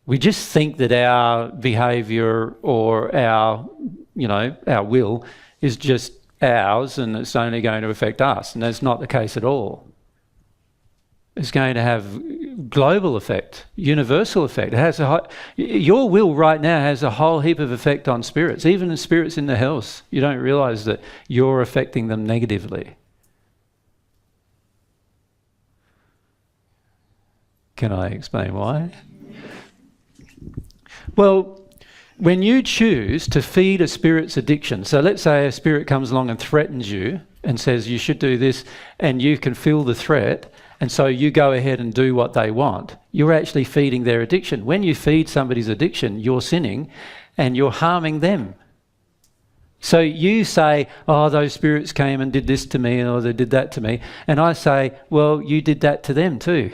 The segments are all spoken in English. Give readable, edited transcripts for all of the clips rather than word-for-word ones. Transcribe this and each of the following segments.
We just think that our behaviour or our will is just ours and it's only going to affect us, and that's not the case at all. It's going to have global effect, universal effect. It has your will right now has a whole heap of effect on spirits, even the spirits in the hells. You don't realise that you're affecting them negatively. Can I explain why? Well, when you choose to feed a spirit's addiction, so let's say a spirit comes along and threatens you and says you should do this, and you can feel the threat, and so you go ahead and do what they want, you're actually feeding their addiction. When you feed somebody's addiction, you're sinning and you're harming them. So you say, oh, those spirits came and did this to me, or they did that to me. And I say, well, you did that to them too.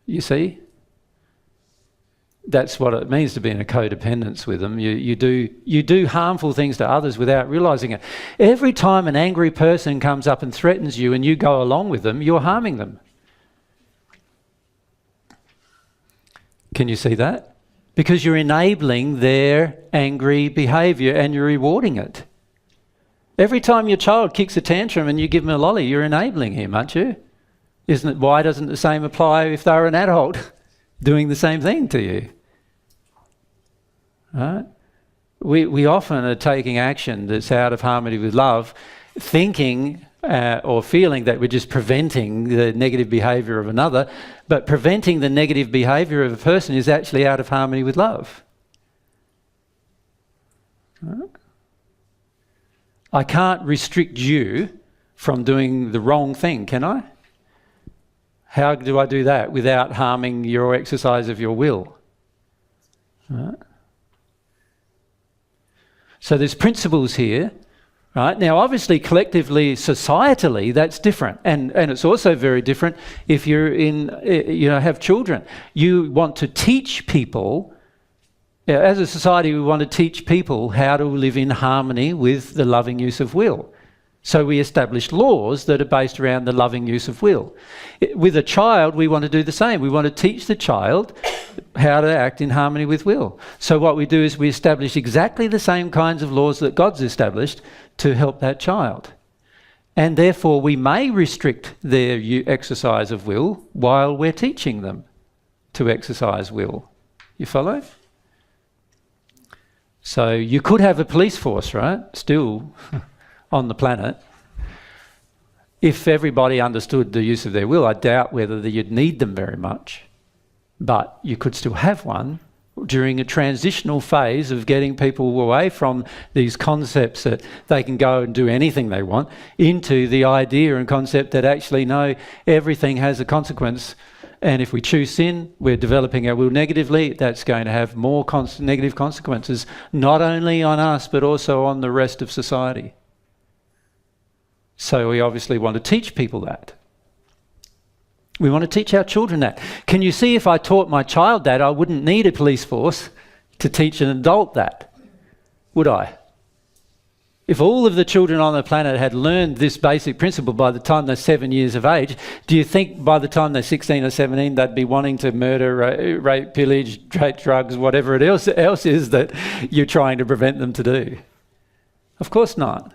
You see? That's what it means to be in a codependence with them. You do harmful things to others without realising it. Every time an angry person comes up and threatens you and you go along with them, you're harming them. Can you see that? Because you're enabling their angry behaviour and you're rewarding it. Every time your child kicks a tantrum and you give him a lolly, you're enabling him, aren't you? Isn't it? Why doesn't the same apply if they're an adult doing the same thing to you? Right? We often are taking action that's out of harmony with love, thinking or feeling that we're just preventing the negative behaviour of another, but preventing the negative behaviour of a person is actually out of harmony with love. Right? I can't restrict you from doing the wrong thing, can I? How do I do that without harming your exercise of your will? Right? So there's principles here, right? Now, obviously, collectively, societally, that's different, and it's also very different if you're have children. You want to teach people. As a society, we want to teach people how to live in harmony with the loving use of will. So we establish laws that are based around the loving use of will. With a child, we want to do the same. We want to teach the child how to act in harmony with will. So what we do is we establish exactly the same kinds of laws that God's established to help that child. And therefore, we may restrict their exercise of will while we're teaching them to exercise will. You follow? So you could have a police force, right? Still on the planet. If everybody understood the use of their will, I doubt whether you'd need them very much. But you could still have one during a transitional phase of getting people away from these concepts that they can go and do anything they want into the idea and concept that actually, no, everything has a consequence. And if we choose sin, we're developing our will negatively. That's going to have more negative consequences, not only on us, but also on the rest of society. So we obviously want to teach people that. We want to teach our children that. Can you see if I taught my child that, I wouldn't need a police force to teach an adult that, would I? If all of the children on the planet had learned this basic principle by the time they're 7 years of age, do you think by the time they're 16 or 17 they'd be wanting to murder, rape, pillage, take drugs, whatever it else is that you're trying to prevent them to do? Of course not.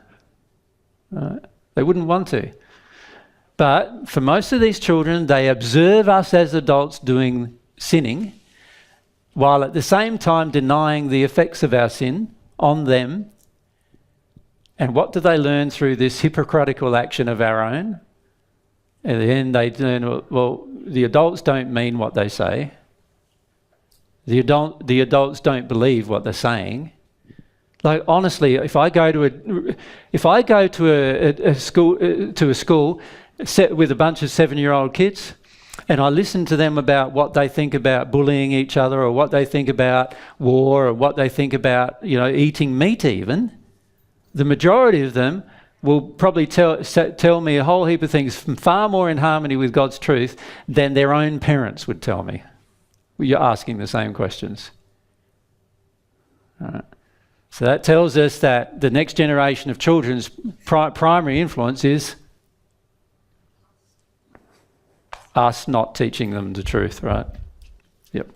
Right? They wouldn't want to. But for most of these children, they observe us as adults sinning, while at the same time denying the effects of our sin on them. And what do they learn through this hypocritical action of our own? At the end, they learn, well, the adults don't mean what they say. The adults don't believe what they're saying. Like honestly, if I go to a school set with a bunch of 7-year-old kids, and I listen to them about what they think about bullying each other, or what they think about war, or what they think about eating meat even, the majority of them will probably tell me a whole heap of things far more in harmony with God's truth than their own parents would tell me. You're asking the same questions. All right. So that tells us that the next generation of children's primary influence is us not teaching them the truth, right? Yep.